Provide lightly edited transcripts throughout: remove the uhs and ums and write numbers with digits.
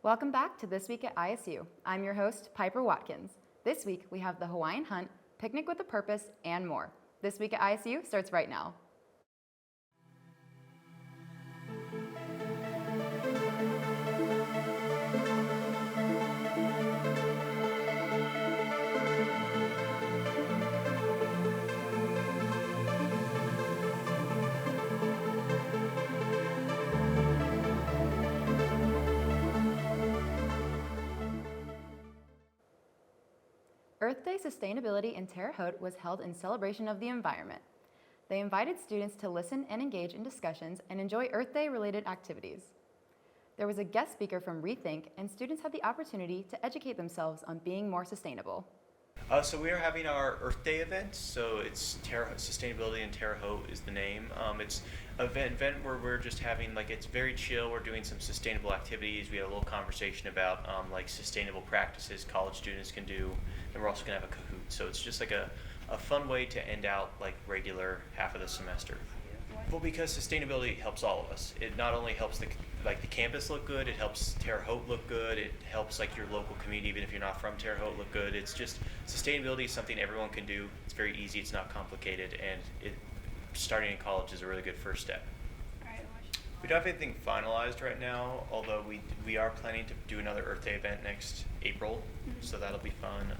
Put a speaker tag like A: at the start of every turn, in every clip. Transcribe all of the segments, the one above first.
A: Welcome back to This Week at ISU. I'm your host, Piper Watkins. This week we have the Hawaiian Hunt, Picnic with a Purpose, and more. This Week at ISU starts right now. Earth Day Sustainability in Terre Haute was held in celebration of the environment. They invited students to listen and engage in discussions and enjoy Earth Day-related activities. There was a guest speaker from Rethink, and students had the opportunity to educate themselves on being more sustainable.
B: So we are having our Earth Day event. So it's Sustainability in Terre Haute is the name. It's an event where we're just having, it's very chill. We're doing some sustainable activities. We had a little conversation about sustainable practices college students can do, and we're also gonna have a Kahoot. So it's just like a fun way to end out regular half of the semester. Well, because sustainability helps all of us. It not only helps the campus look good, it helps Terre Haute look good, it helps your local community, even if you're not from Terre Haute, look good. It's just, sustainability is something everyone can do. It's very easy, it's not complicated, and starting in college is a really good first step. We don't have anything finalized right now, although we are planning to do another Earth Day event next April, so that'll be fun.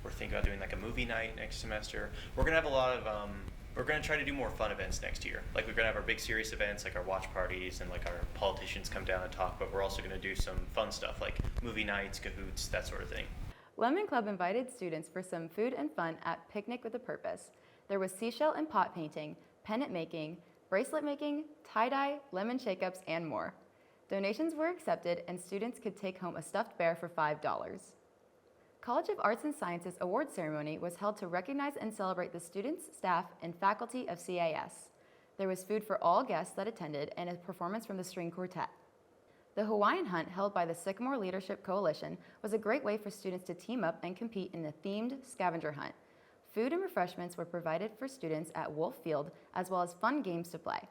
B: We're thinking about doing a movie night next semester. We're gonna have a lot of we're going to try to do more fun events next year. We're going to have our big serious events, our watch parties, and our politicians come down and talk, but we're also going to do some fun stuff like movie nights, Kahoots, that sort of thing.
A: Lemon Club invited students for some food and fun at Picnic with a Purpose. There was seashell and pot painting, pennant making, bracelet making, tie-dye, lemon shake-ups, and more. Donations were accepted, and students could take home a stuffed bear for $5. College of Arts and Sciences award ceremony was held to recognize and celebrate the students, staff, and faculty of CAS. There was food for all guests that attended and a performance from the string quartet. The Hawaiian Hunt, held by the Sycamore Leadership Coalition, was a great way for students to team up and compete in a themed scavenger hunt. Food and refreshments were provided for students at Wolf Field, as well as fun games to play.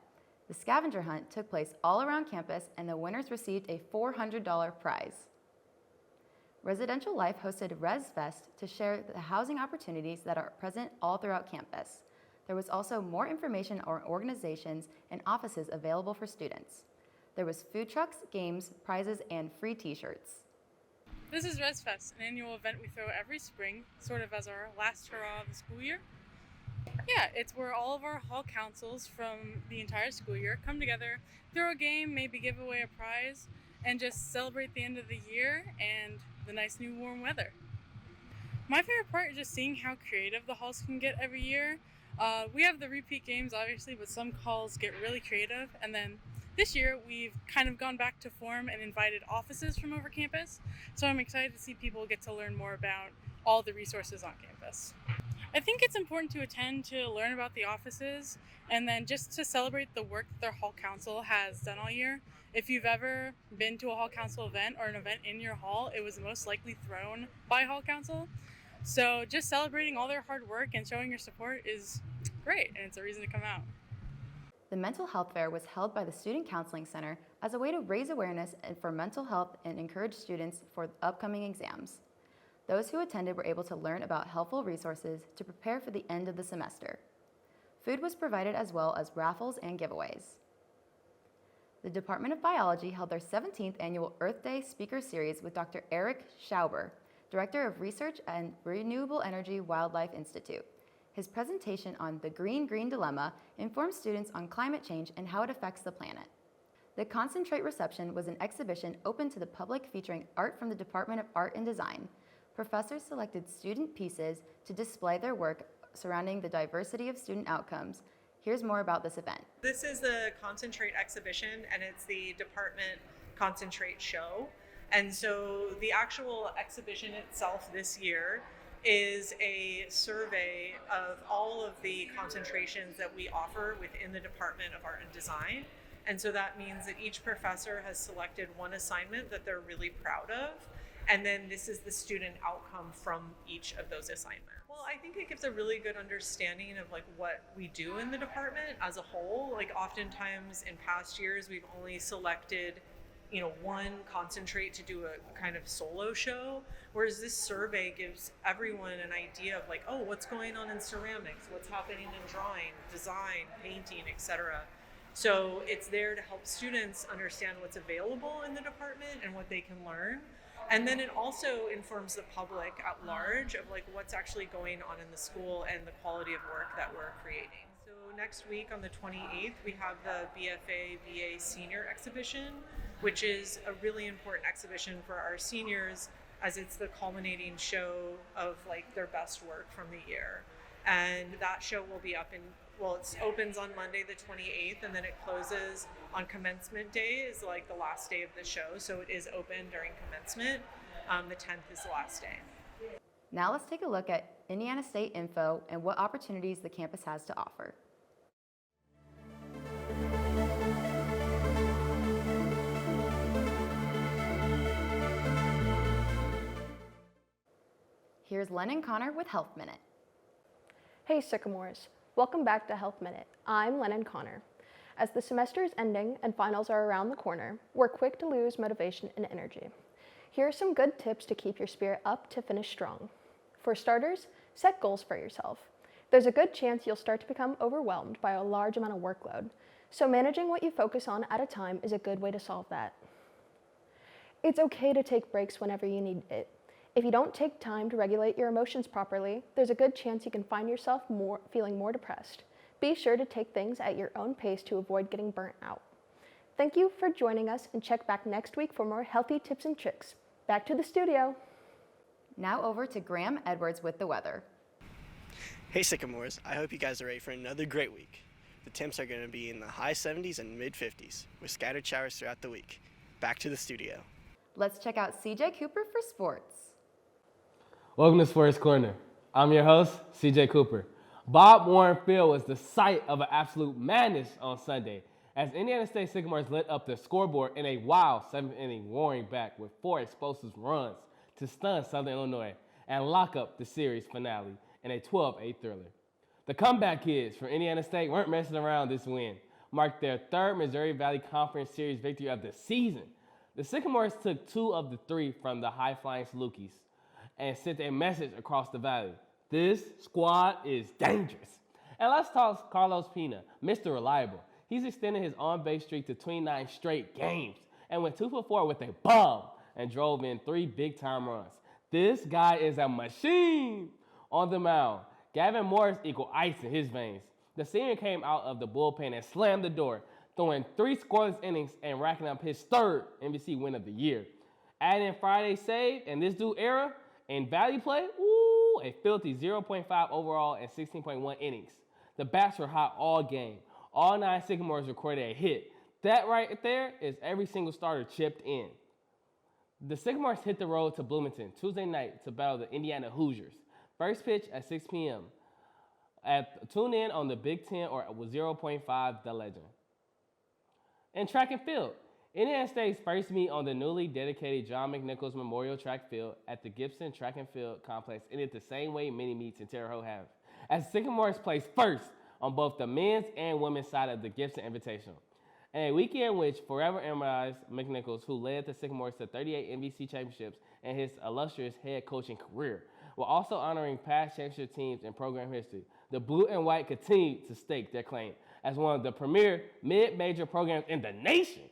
A: The scavenger hunt took place all around campus, and the winners received a $400 prize. Residential Life hosted Res Fest to share the housing opportunities that are present all throughout campus. There was also more information on organizations and offices available for students. There was food trucks, games, prizes, and free t-shirts.
C: This is Res Fest, an annual event we throw every spring, sort of as our last hurrah of the school year. Yeah, it's where all of our hall councils from the entire school year come together, throw a game, maybe give away a prize, and just celebrate the end of the year and the nice new warm weather. My favorite part is just seeing how creative the halls can get every year. We have the repeat games, obviously, but some halls get really creative. And then this year, we've kind of gone back to form and invited offices from over campus. So I'm excited to see people get to learn more about all the resources on campus. I think it's important to attend to learn about the offices and then just to celebrate the work that their hall council has done all year. If you've ever been to a hall council event or an event in your hall, it was most likely thrown by hall council. So just celebrating all their hard work and showing your support is great, and it's a reason to come out.
A: The mental health fair was held by the Student Counseling Center as a way to raise awareness for mental health and encourage students for upcoming exams. Those who attended were able to learn about helpful resources to prepare for the end of the semester. Food was provided as well as raffles and giveaways. The Department of Biology held their 17th annual Earth Day Speaker Series with Dr. Eric Schauber, Director of Research and Renewable Energy Wildlife Institute. His presentation on the Green Dilemma informed students on climate change and how it affects the planet. The Concentrate reception was an exhibition open to the public featuring art from the Department of Art and Design. Professors selected student pieces to display their work surrounding the diversity of student outcomes. Here's more about this event.
D: This is the Concentrate exhibition, and it's the Department Concentrate show. And so the actual exhibition itself this year is a survey of all of the concentrations that we offer within the Department of Art and Design. And so that means that each professor has selected one assignment that they're really proud of. And then this is the student outcome from each of those assignments. Well, I think it gives a really good understanding of what we do in the department as a whole. Oftentimes in past years, we've only selected one concentrate to do a kind of solo show, whereas this survey gives everyone an idea of like, oh, what's going on in ceramics, what's happening in drawing, design, painting, etc. So it's there to help students understand what's available in the department and what they can learn. And then it also informs the public at large of like what's actually going on in the school and the quality of work that we're creating. So next week on the 28th, we have the BFA VA Senior Exhibition, which is a really important exhibition for our seniors as it's the culminating show of like their best work from the year. And that show will be up it opens on Monday the 28th, and then it closes on commencement day is like the last day of the show. So it is open during commencement. The 10th is the last day.
A: Now let's take a look at Indiana State info and what opportunities the campus has to offer. Here's Lennon Connor with Health Minute.
E: Hey Sycamores, welcome back to Health Minute. I'm Lennon Connor. As the semester is ending and finals are around the corner, we're quick to lose motivation and energy. Here are some good tips to keep your spirit up to finish strong. For starters, set goals for yourself. There's a good chance you'll start to become overwhelmed by a large amount of workload, so managing what you focus on at a time is a good way to solve that. It's okay to take breaks whenever you need it. If you don't take time to regulate your emotions properly, there's a good chance you can find yourself feeling more depressed. Be sure to take things at your own pace to avoid getting burnt out. Thank you for joining us, and check back next week for more healthy tips and tricks. Back to the studio.
A: Now over to Graham Edwards with the weather.
F: Hey Sycamores, I hope you guys are ready for another great week. The temps are going to be in the high 70s and mid 50s with scattered showers throughout the week. Back to the studio.
A: Let's check out CJ Cooper for sports.
G: Welcome to Sports Corner. I'm your host, CJ Cooper. Bob Warren Field was the site of an absolute madness on Sunday as Indiana State Sycamores lit up the scoreboard in a wild 7th inning roaring back with 4 explosive runs to stun Southern Illinois and lock up the series finale in a 12-8 thriller. The comeback kids from Indiana State weren't messing around. This win marked their 3rd Missouri Valley Conference Series victory of the season. The Sycamores took 2 of the 3 from the high-flying Salukis and sent a message across the valley. This squad is dangerous. And let's talk Carlos Pena, Mr. Reliable. He's extended his on-base streak to 29 straight games and went 2 for 4 with a bomb and drove in 3 big-time runs. This guy is a machine. On the mound, Gavin Morris equaled ice in his veins. The senior came out of the bullpen and slammed the door, throwing 3 scoreless innings and racking up his 3rd NBC win of the year. Adding in Friday's save and this dude era in Valley play, a filthy 0.5 overall and 16.1 innings. The bats were hot all game. All 9 Sycamores recorded a hit. That right there is every single starter chipped in. The Sycamores hit the road to Bloomington Tuesday night to battle the Indiana Hoosiers. First pitch at 6 p.m. Tune in on the Big Ten or 0.5 The Legend. In track and field, Indiana State's first meet on the newly dedicated John McNichols Memorial Track Field at the Gibson Track and Field Complex ended the same way many meets in Terre Haute have, as Sycamores placed first on both the men's and women's side of the Gibson Invitational. And a weekend in which forever immortalized McNichols, who led the Sycamores to 38 NBC championships in his illustrious head coaching career, while also honoring past championship teams in program history. The blue and white continued to stake their claim as one of the premier mid-major programs in the nation.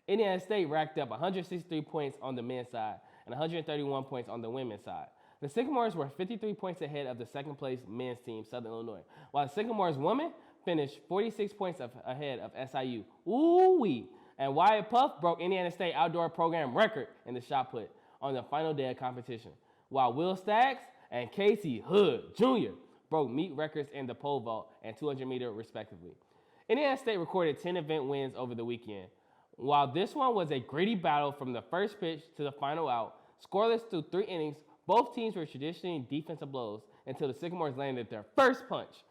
G: Indiana State racked up 163 points on the men's side and 131 points on the women's side. The Sycamores were 53 points ahead of the second-place men's team, Southern Illinois, while the Sycamores women finished 46 points ahead of SIU. Ooh-wee! And Wyatt Puff broke Indiana State outdoor program record in the shot put on the final day of competition, while Will Staggs and Kasey Hood Jr. broke meet records in the pole vault and 200-meter respectively. Indiana State recorded 10 event wins over the weekend. While this one was a gritty battle from the first pitch to the final out, scoreless through 3 innings, both teams were traditionally defensive blows until the Sycamores landed their first punch.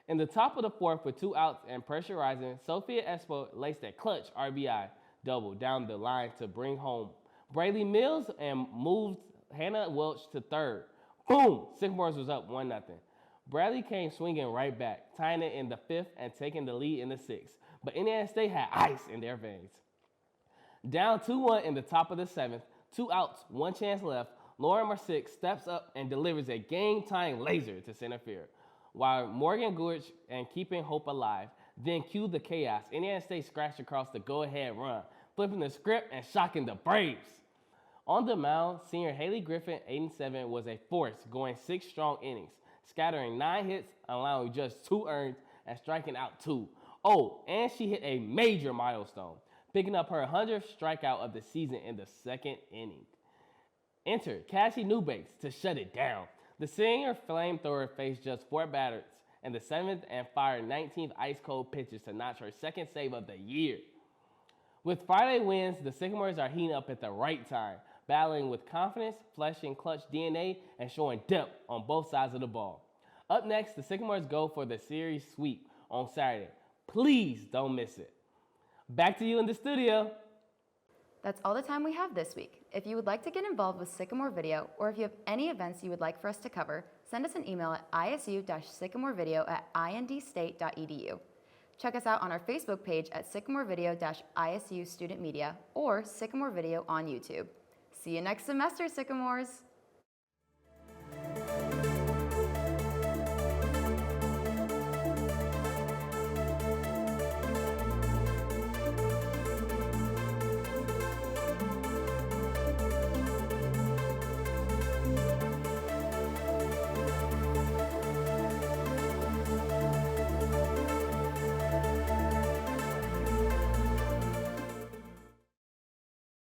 G: In the top of the 4th with 2 outs and pressure rising, Sophia Espo laced a clutch RBI double down the line to bring home Braylee Mills and moved Hannah Welch to 3rd. Boom! Sycamores was up 1-0. Bradley came swinging right back, tying it in the 5th and taking the lead in the 6th. But Indiana State had ice in their veins. Down 2-1 in the top of the 7th, 2 outs, 1 chance left, Lauren Marsick steps up and delivers a game-tying laser to center field, while Morgan Gourich and keeping hope alive. Then cue the chaos. Indiana State scratched across the go-ahead run, flipping the script and shocking the Braves. On the mound, senior Haley Griffin, 8-7, was a force, going 6 strong innings, scattering 9 hits, allowing just 2 earned, and striking out 2. Oh, and she hit a major milestone, picking up her 100th strikeout of the season in the 2nd inning. Enter Kasey Newbanks to shut it down. The senior flamethrower faced just 4 batters in the 7th and fired 19 ice-cold pitches to notch her 2nd save of the year. With Friday wins, the Sycamores are heating up at the right time, battling with confidence, flashing clutch DNA, and showing depth on both sides of the ball. Up next, the Sycamores go for the series sweep on Saturday. Please don't miss it. Back to you in the studio.
A: That's all the time we have this week. If you would like to get involved with Sycamore Video, or if you have any events you would like for us to cover, send us an email at isu-sycamorevideo@indstate.edu. Check us out on our Facebook page at Sycamore Video-ISU Student Media or Sycamore Video on YouTube. See you next semester, Sycamores!